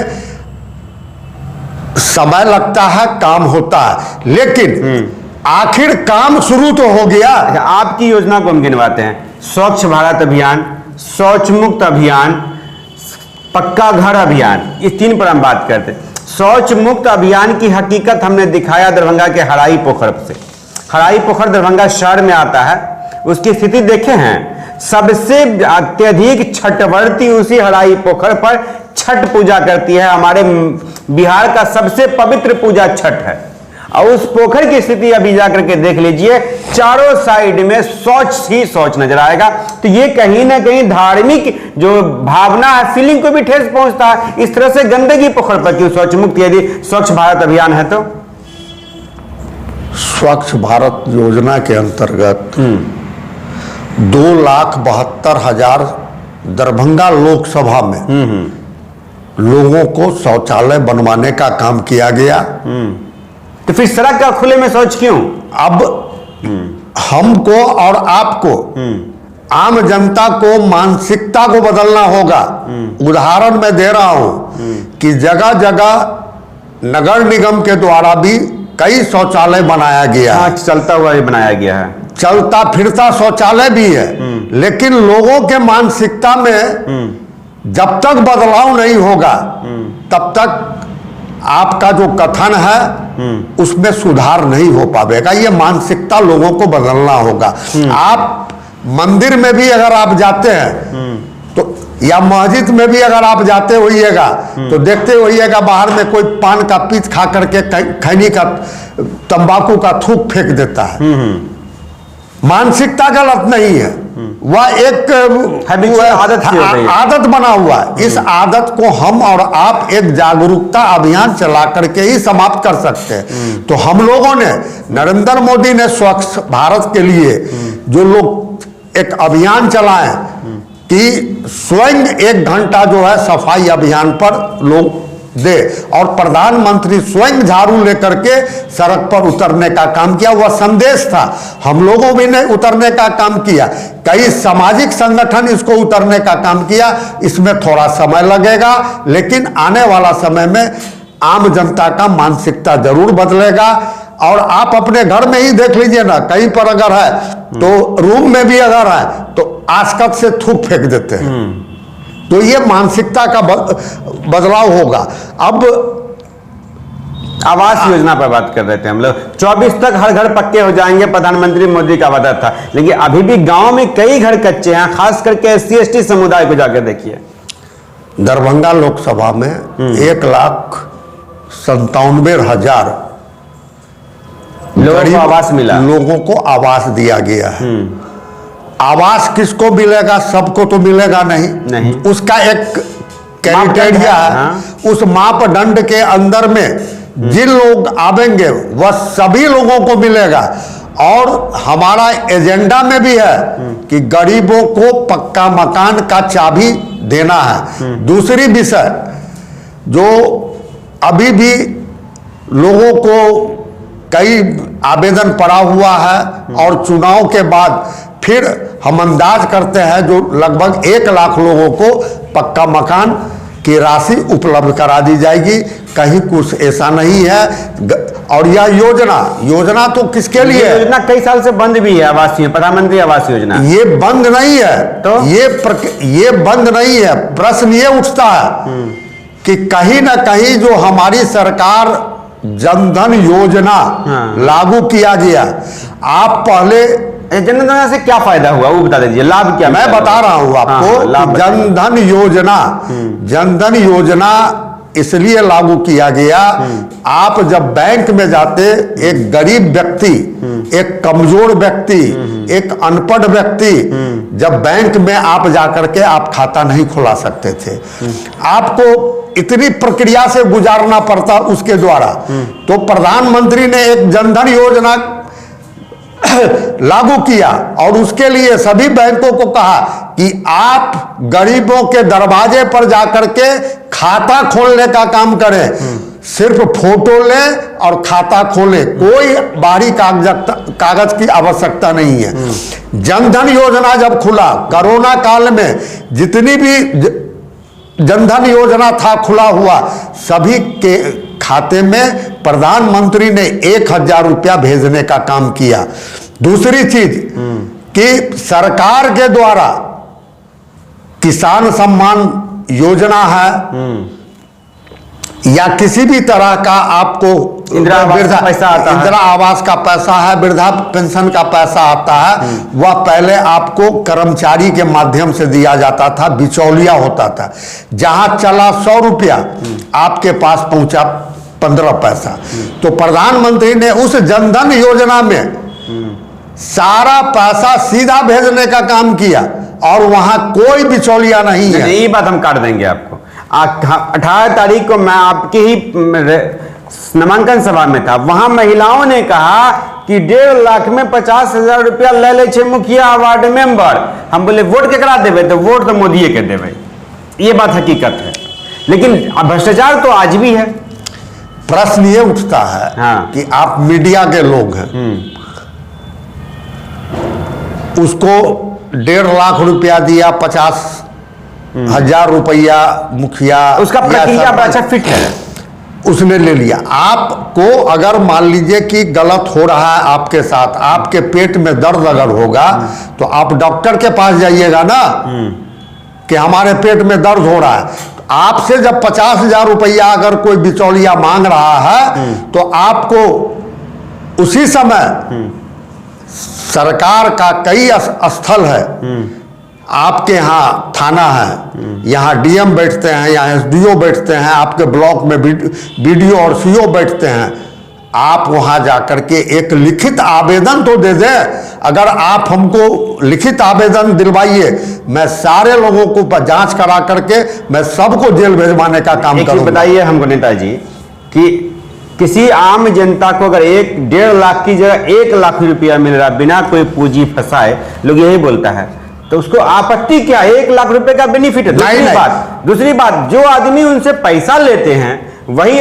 समय लगता है, काम होता है, लेकिन आखिर काम शुरू तो हो गया। आपकी योजना को हम गिनवाते हैं। स्वच्छ भारत अभियान, शौच मुक्त अभियान, पक्का घर अभियान, इस 3 पर हम बात करते हैं। शौच मुक्त अभियान की हकीकत हमने दिखाया दरभंगा के हराई पोखर से। हराई पोखर दरभंगा शहर में आता है, उसकी स्थिति देखे हैं। सबसे अत्यधिक छठवर्ती उसी हराई पोखर पर छठ पूजा करती है। हमारे बिहार का सबसे पवित्र पूजा छठ है। और उस पोखर की स्थिति अभी जाकर के देख लीजिए, चारों साइड में शौच ही शौच नजर आएगा। तो ये कहीं ना कहीं धार्मिक जो भावना है, फीलिंग को भी ठेस पहुंचता है। इस तरह से गंदगी पोखर पर क्यों शौच मुक्त, यदि स्वच्छ भारत अभियान है तो? स्वच्छ भारत योजना के अंतर्गत 2,72,000 दरभंगा लोकसभा में लोगों को शौचालय बनवाने का काम किया गया। तो फिर सड़क का खुले में शौच क्यों? अब हमको और आपको, आम जनता को मानसिकता को बदलना होगा। उदाहरण मैं दे रहा हूं कि जगह जगह नगर निगम के द्वारा भी कई शौचालय बनाया गया है। चलता हुआ ही बनाया गया है। चलता फिरता शौचालय भी है, लेकिन लोगों के मानसिकता में जब तक बदलाव नहीं होगा तब तक आपका जो कथन है उसमें सुधार नहीं हो पाएगा। ये मानसिकता लोगों को बदलना होगा। आप मंदिर में भी अगर आप जाते हैं तो या मस्जिद में भी अगर आप जाते होइएगा तो देखते होइएगा बाहर में कोई पान का पीस खा करके खैनी का तंबाकू का थूक फेंक देता है। मानसिकता गलत नहीं है, वह एक आदत बना हुआ है। इस आदत को हम और आप एक जागरूकता अभियान चला करके ही समाप्त कर सकते हैं। तो हम लोगों ने, नरेंद्र मोदी ने स्वच्छ भारत के लिए जो लोग एक अभियान चलाए कि स्वयं 1 घंटा जो है सफाई अभियान पर लोग दे, और प्रधानमंत्री स्वयं झाड़ू लेकर के सड़क पर उतरने का काम किया। वह संदेश था, हम लोगों भी ने उतरने का काम किया, कई सामाजिक संगठन इसको उतरने का काम किया। इसमें थोड़ा समय लगेगा, लेकिन आने वाला समय में आम जनता का मानसिकता जरूर बदलेगा। और आप अपने घर में ही देख लीजिए ना, कहीं पर अगर है तो रूम में भी अगर है तो आसकत से थूक फेंक देते हैं। तो ये मानसिकता का बदलाव होगा। अब आवास योजना पर बात कर रहे थे हम लोग, 24 तक हर घर पक्के हो जाएंगे, प्रधानमंत्री मोदी का वादा था, लेकिन अभी भी गांव में कई घर कच्चे हैं, खास करके SC/ST समुदाय को जाकर देखिए। दरभंगा लोकसभा में 1,97,000 लोगों को आवास मिला, लोगों को आवास दिया गया है। आवास किसको मिलेगा? सबको तो मिलेगा नहीं। उसका एक क्राइटेरिया है। हाँ। उस मापदंड के अंदर में जिन लोग आवेंगे वह सभी लोगों को मिलेगा। और हमारा एजेंडा में भी है कि गरीबों को पक्का मकान का चाबी देना है। दूसरी विषय जो अभी भी लोगों को कई आवेदन पड़ा हुआ है और चुनाव के बाद फिर हम अंदाज करते हैं जो लगभग 1 लाख लोगों को पक्का मकान की राशि उपलब्ध करा दी जाएगी। कहीं कुछ ऐसा नहीं है। और यह योजना तो किसके लिए? योजना कई साल से बंद भी है, आवास, प्रधानमंत्री आवास योजना। ये बंद नहीं है तो ये बंद नहीं है। प्रश्न ये उठता है कि कहीं ना कहीं जो हमारी सरकार जनधन योजना लागू किया गया, आप पहले जनधन से क्या फायदा हुआ वो बता दीजिए, लाभ क्या? मैं बता रहा हूं आपको। जनधन योजना इसलिए लागू किया गया, आप जब बैंक में जाते, एक गरीब व्यक्ति, एक कमजोर व्यक्ति, एक अनपढ़ व्यक्ति, जब बैंक में आप जाकर के आप खाता नहीं खुला सकते थे, आपको इतनी प्रक्रिया से गुजारना पड़ता उसके द्वारा। तो प्रधानमंत्री ने एक जनधन योजना लागू किया और उसके लिए सभी बैंकों को कहा कि आप गरीबों के दरवाजे पर जाकर के खाता खोलने का काम करें। सिर्फ फोटो लें और खाता खोलें, कोई बाहरी कागज की आवश्यकता नहीं है। जनधन योजना जब खुला, कोरोना काल में जितनी भी जनधन योजना था खुला हुआ, सभी के खाते में प्रधानमंत्री ने 1,000 रुपया भेजने का काम किया। दूसरी चीज कि सरकार के द्वारा किसान सम्मान योजना है या किसी भी तरह का आपको इंदिरा आवास का पैसा है, वृद्धा पेंशन का पैसा आता है, वह पहले आपको कर्मचारी के माध्यम से दिया जाता था, बिचौलिया होता था। जहां चला 100 रुपया, आपके पास पहुंचा 15 पैसा। तो प्रधानमंत्री ने उस जनधन योजना में सारा पैसा सीधा भेजने का काम किया और वहां कोई बिचौलिया नहीं है। ये बात हम काट देंगे आपको। 18 तारीख को मैं आपकी ही नामांकन सभा में था, वहां महिलाओं ने कहा कि 1.5 लाख में 50,000 रुपया ले ले छे मुखिया वार्ड मेंबर। हम बोले वोट केकरा देवे? तो वोट तो मोदी के देवे। ये बात हकीकत है, लेकिन भ्रष्टाचार तो आज भी है। प्रश्न ये उठता है कि आप मीडिया के लोग हैं, उसको 1.5 लाख रुपया दिया, 50,000 रुपया मुखिया, उसका प्रक्रिया अच्छा फिट है, उसने ले लिया। आप आपको अगर मान लीजिए कि गलत हो रहा है आपके साथ, आपके पेट में दर्द अगर होगा तो आप डॉक्टर के पास जाइएगा ना कि हमारे पेट में दर्द हो रहा है। तो आपसे जब 50,000 रुपया अगर कोई बिचौलिया मांग रहा है तो आपको उसी समय सरकार का कई स्थल है, आपके यहाँ थाना है, यहाँ डीएम बैठते हैं, यहाँ एसडीओ बैठते हैं, आपके ब्लॉक में बीडीओ और सीओ बैठते हैं। आप वहाँ जाकर के एक लिखित आवेदन तो दे दें। अगर आप हमको लिखित आवेदन दिलवाइए, मैं सारे लोगों को जांच करा करके मैं सबको जेल भेजवाने का काम करूँगा। बताइए हमको नेताजी कि किसी आम जनता को अगर 1-1.5 लाख की जगह 1 लाख रुपया मिल रहा बिना कोई पूंजी फंसाए, लोग यही बोलता है, तो उसको आपत्ति क्या? 1 लाख रुपए का बेनिफिट है। दूसरी बात, जो आदमी उनसे पैसा लेते हैं वही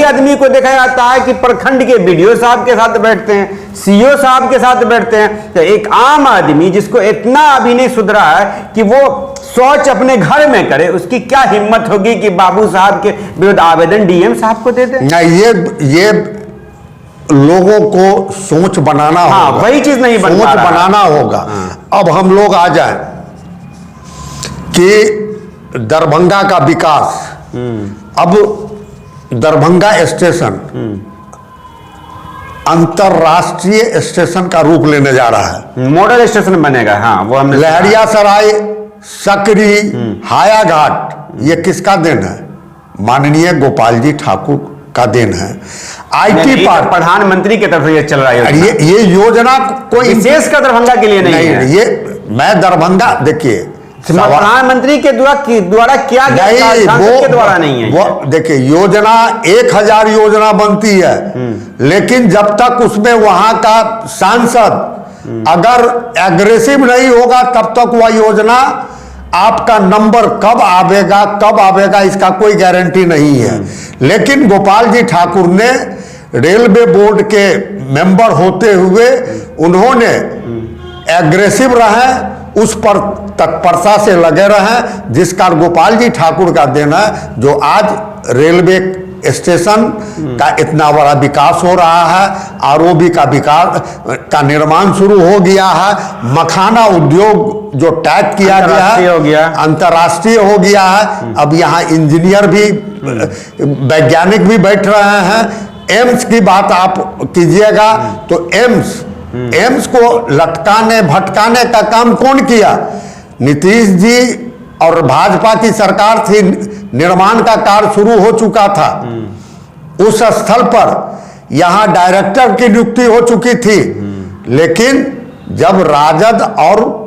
आदमी को देखा जाता है कि प्रखंड के बीडीओ साहब के साथ बैठते हैं, सीओ साहब के साथ बैठते हैं। तो एक आम आदमी जिसको इतना अभी नहीं सुधरा है कि वो शौच अपने घर में करे, उसकी क्या हिम्मत होगी कि बाबू साहब के विरुद्ध आवेदन डीएम साहब को दे दे? नहीं, ये लोगों को सोच बनाना होगा। वही चीज नहीं बनाना होगा। अब हम लोग आ जाएं कि दरभंगा का विकास, अब दरभंगा स्टेशन अंतरराष्ट्रीय स्टेशन का रूप लेने जा रहा है। मॉडल स्टेशन बनेगा। हाँ, वो हमने लहरियासराय, सकरी, हायाघाट, ये किसका देन है? माननीय गोपाल जी ठाकुर का देन है। आईटी पार्क प्रधानमंत्री की तरफ से ये चल रहा है। ये योजना कोई विशेष का दरभंगा के लिए नहीं है। ये मैं दरभंगा, देखिए प्रधानमंत्री के द्वारा किया गया, सांसद के द्वारा नहीं है। वो देखिए, योजना 1000 योजना बनती है, लेकिन जब तक उसमें वहां का सांसद अगर एग्रेसिव नहीं होगा तब तक वह योजना आपका नंबर कब आवेगा इसका कोई गारंटी नहीं है। लेकिन गोपाल जी ठाकुर ने रेलवे बोर्ड के मेंबर होते हुए उन्होंने एग्रेसिव रहे, उस पर तत्परता से लगे रहे, जिसका गोपाल जी ठाकुर का देना है जो आज रेलवे स्टेशन का इतना बड़ा विकास हो रहा है। आरओबी का विकास का निर्माण शुरू हो गया है। मखाना उद्योग जो टैग किया गया है अंतर्राष्ट्रीय हो गया है। अब यहाँ इंजीनियर भी, वैज्ञानिक भी बैठ रहे हैं। एम्स की बात आप कीजिएगा तो एम्स को लटकाने भटकाने का काम कौन किया? नीतीश जी और भाजपा की सरकार थी। निर्माण का कार्य शुरू हो चुका था। उस स्थल पर यहां डायरेक्टर की नियुक्ति हो चुकी थी, लेकिन जब राजद और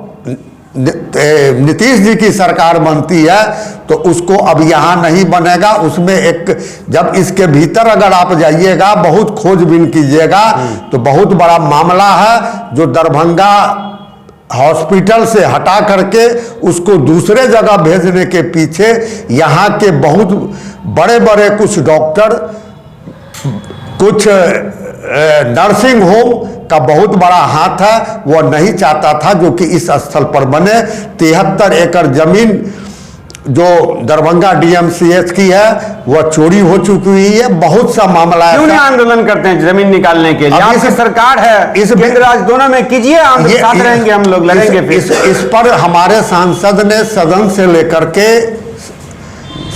नीतीश जी की सरकार बनती है तो उसको अब यहाँ नहीं बनेगा। उसमें एक, जब इसके भीतर अगर आप जाइएगा, बहुत खोजबीन कीजिएगा तो बहुत बड़ा मामला है जो दरभंगा हॉस्पिटल से हटा करके उसको दूसरे जगह भेजने के पीछे यहाँ के बहुत बड़े बड़े कुछ डॉक्टर, कुछ नर्सिंग होम का बहुत बड़ा हाथ है। वह नहीं चाहता था जो कि इस स्थल पर बने। 73 एकड़ जमीन जो दरभंगा डीएमसीएच की है वह चोरी हो चुकी है। बहुत सा मामला है। क्यों नहीं आंदोलन करते हैं जमीन निकालने के लिए? आपकी सरकार है, इस केंद्र राज्य दोनों में कीजिए, साथ रहेंगे, हम लोग लड़ेंगे। इस पर हमारे सांसद ने सदन से लेकर के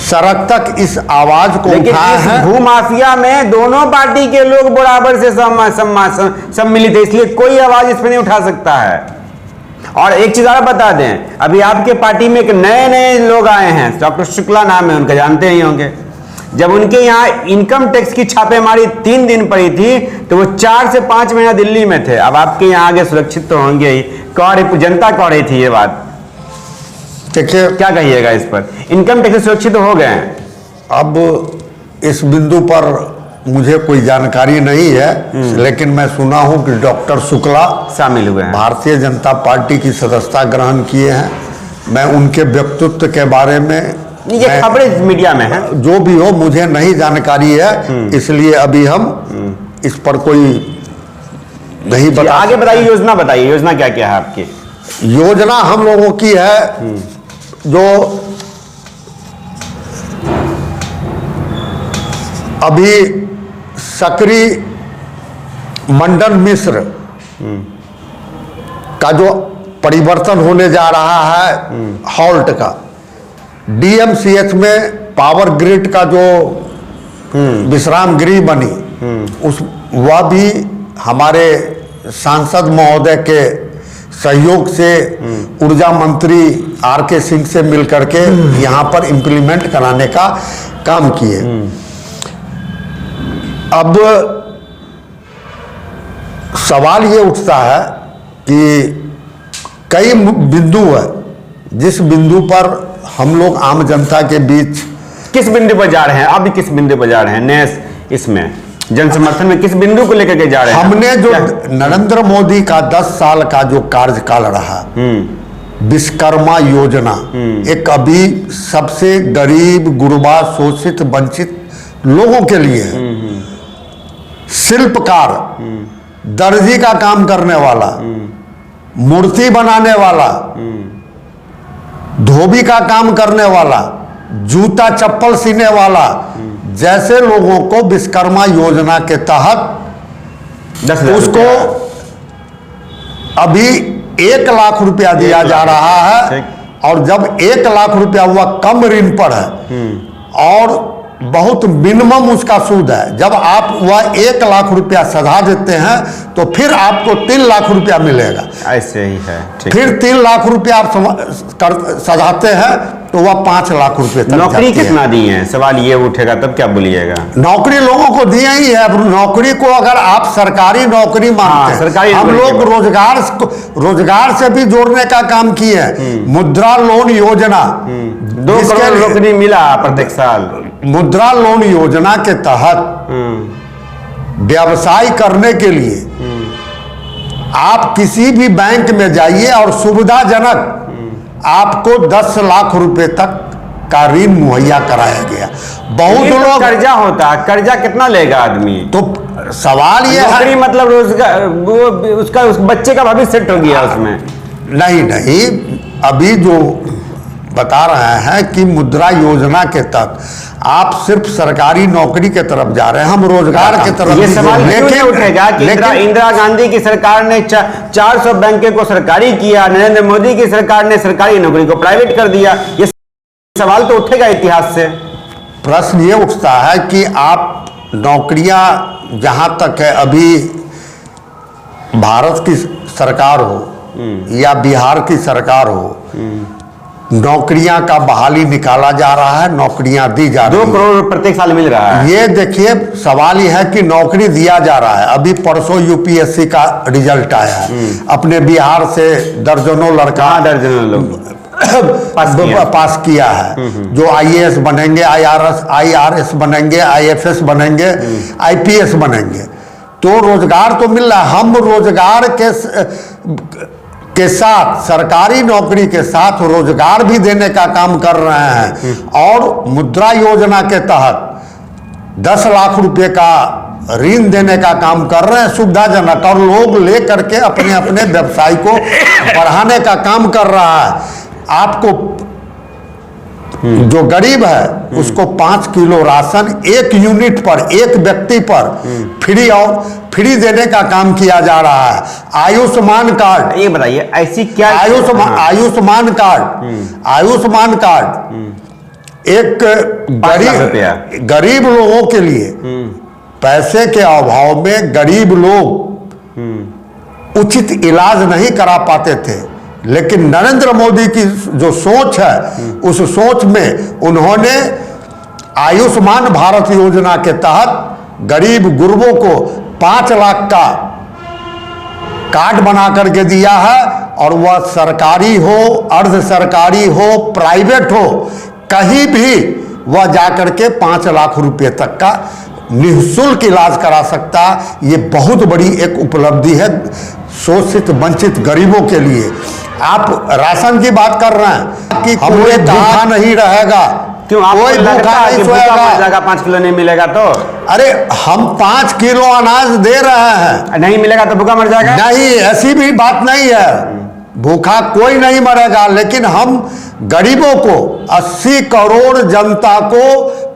सड़क तक इस आवाज को उठाया है। भूमाफिया में दोनों पार्टी के लोग बराबर से सम्मिलित है, इसलिए कोई आवाज इस पर नहीं उठा सकता है। और एक चीज और बता दें, अभी आपके पार्टी में एक नए लोग आए हैं, डॉक्टर शुक्ला नाम है उनका, जानते ही होंगे। जब उनके यहाँ इनकम टैक्स की छापेमारी 3 दिन पड़ी थी तो वो 4 से 5 महीना दिल्ली में थे। अब आपके यहाँ आगे सुरक्षित तो होंगे ही। जनता कह रही थी ये बात, देखिए क्या कहिएगा इस पर? इनकम टैक्स सुरक्षित हो गए हैं? अब इस बिंदु पर मुझे कोई जानकारी नहीं है, लेकिन मैं सुना हूं कि डॉक्टर शुक्ला शामिल हुए हैं, भारतीय जनता पार्टी की सदस्यता ग्रहण किए हैं। मैं उनके व्यक्तित्व के बारे में, ये खबरें मीडिया में है, जो भी हो मुझे नहीं जानकारी है, इसलिए अभी हम इस पर कोई नहीं बता। आगे बताइए, योजना बताइए, योजना क्या क्या है आपकी? योजना हम लोगों की है जो अभी सकरी मंडन मिश्र का जो परिवर्तन होने जा रहा है हॉल्ट का, डीएमसीएच में पावर ग्रिड का जो विश्राम गृह बनी वह भी हमारे सांसद महोदय के सहयोग से ऊर्जा मंत्री आर.के. सिंह से मिलकर के यहाँ पर इम्प्लीमेंट कराने का काम किए। अब सवाल ये उठता है कि कई बिंदु है जिस बिंदु पर हम लोग आम जनता के बीच किस बिंदु पर जा रहे हैं? आप भी किस बिंदु पर जा रहे हैं? नए इसमें जन समर्थन में किस बिंदु को लेकर के जा रहे हैं? हमने जो नरेंद्र मोदी का 10 साल का जो कार्यकाल रहा, विश्वकर्मा योजना एक अभी सबसे गरीब, गुरबा, शोषित, वंचित लोगों के लिए है। शिल्पकार, दर्जी का काम करने वाला, मूर्ति बनाने वाला, धोबी का काम करने वाला, जूता चप्पल सीने वाला, जैसे लोगों को विश्वकर्मा योजना के तहत उसको अभी 1 लाख रुपया दिया जा रहा है। और जब 1 लाख रुपया हुआ कम ऋण पर है और बहुत मिनिमम उसका सूद है, जब आप वह 1 लाख रुपया सधा देते हैं तो फिर आपको 3 लाख रुपया मिलेगा। ऐसे ही है। फिर 3 लाख रुपया आप सधाते हैं तो वह 5 लाख रुपए तक नौकरी कितना दी है? सवाल ये उठेगा तब क्या बोलिएगा? नौकरी लोगों को दी ही है। नौकरी को अगर आप सरकारी नौकरी मानते हैं, सरकारी हम लोग रोजगार से भी जोड़ने का काम किए हैं। मुद्रा लोन योजना 2 करोड़ नौकरी मिला प्रत्येक साल। मुद्रा लोन योजना के तहत व्यवसाय करने के लिए आप किसी भी बैंक में जाइए और सुविधाजनक आपको 10 लाख रुपए तक का ऋण मुहैया कराया गया। बहुत लोग कर्जा होता है, कर्जा कितना लेगा आदमी? तो सवाल ये है, मतलब रोजगार उसका उस बच्चे का भविष्य सेट हो गया उसमें? नहीं, अभी जो बता रहे हैं कि मुद्रा योजना के तहत आप सिर्फ सरकारी नौकरी के तरफ जा रहे हैं, हम रोजगार के तरफ। ये सवाल क्यों नहीं उठेगा कि इंदिरा गांधी की सरकार ने 400 बैंकों को सरकारी किया, नरेंद्र मोदी की सरकार ने सरकारी नौकरी को प्राइवेट कर दिया? ये सवाल तो उठेगा इतिहास से। प्रश्न ये उठता है कि आप नौकरियां जहां तक है, अभी भारत की सरकार हो या बिहार की सरकार हो, नौकरियां का बहाली निकाला जा रहा है, नौकरियां दी जा रही हैं। 2 करोड़ प्रत्येक साल मिल रहा है। ये देखिए, सवाल यह है कि नौकरी दिया जा रहा है। अभी परसों यूपीएससी का रिजल्ट आया है, अपने बिहार से दर्जनों लड़का पास किया है, जो आईएएस बनेंगे, आईआरएस बनेंगे, आईएफएस बनेंगे, आईपीएस बनेंगे। तो रोजगार तो मिल रहा है। हम रोजगार के साथ, सरकारी नौकरी के साथ रोजगार भी देने का काम कर रहे हैं और मुद्रा योजना के तहत 10 लाख रुपए का ऋण देने का काम कर रहे हैं, सुविधाजनक, और लोग ले करके अपने अपने व्यवसाय को बढ़ाने का काम कर रहा है। आपको जो गरीब है उसको 5 किलो राशन 1 यूनिट पर, एक व्यक्ति पर फ्री देने का काम किया जा रहा है। आयुष्मान कार्ड, ये बताइए ऐसी क्या आयुष्मान कार्ड एक गरीब लोगों के लिए, पैसे के अभाव में गरीब लोग उचित इलाज नहीं करा पाते थे, लेकिन नरेंद्र मोदी की जो सोच है उस सोच में उन्होंने आयुष्मान भारत योजना के तहत गरीब गुरबों को 5 लाख का कार्ड बना करके दिया है। और वह सरकारी हो, अर्ध सरकारी हो, प्राइवेट हो, कहीं भी वह जाकर के 5 लाख रुपए तक का निःशुल्क इलाज करा सकता। ये बहुत बड़ी एक उपलब्धि है शोषित वंचित गरीबों के लिए। आप राशन की बात कर रहे हैं कि कोई भूखा नहीं रहेगा, क्यों? कोई भूखा नहीं सोएगा। 5 किलो नहीं मिलेगा तो? अरे हम 5 किलो अनाज दे रहे हैं, नहीं मिलेगा तो भूखा मर जाएगा? नहीं, ऐसी भी बात नहीं है, भूखा कोई नहीं मरेगा। लेकिन हम गरीबों को, 80 करोड़ जनता को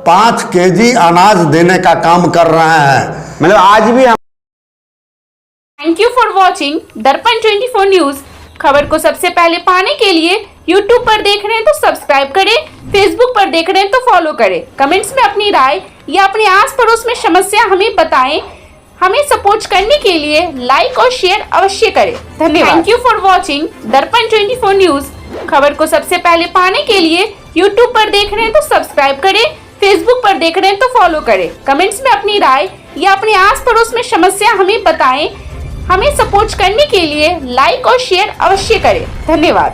5 केजी अनाज देने का काम कर रहे हैं। मतलब आज भी हम थैंक यू फॉर वॉचिंग दर्पण 24 न्यूज। खबर को सबसे पहले पाने के लिए यूट्यूब पर देख रहे हैं तो सब्सक्राइब करें, फेसबुक पर देख रहे हैं तो फॉलो करें। कमेंट्स में अपनी राय या अपने आस पड़ोस में समस्या हमें बताएं। हमें सपोर्ट करने के लिए लाइक और शेयर अवश्य करें। धन्यवाद। थैंक यू फॉर वॉचिंग दर्पण 24 न्यूज। खबर को सबसे पहले पाने के लिए यूट्यूब पर देख रहे हैं तो सब्सक्राइब करें, फेसबुक पर देख रहे हैं तो फॉलो करें। कमेंट्स में अपनी राय या अपने आस पड़ोस में समस्या हमें बताएं। हमें सपोर्ट करने के लिए लाइक और शेयर अवश्य करें। धन्यवाद।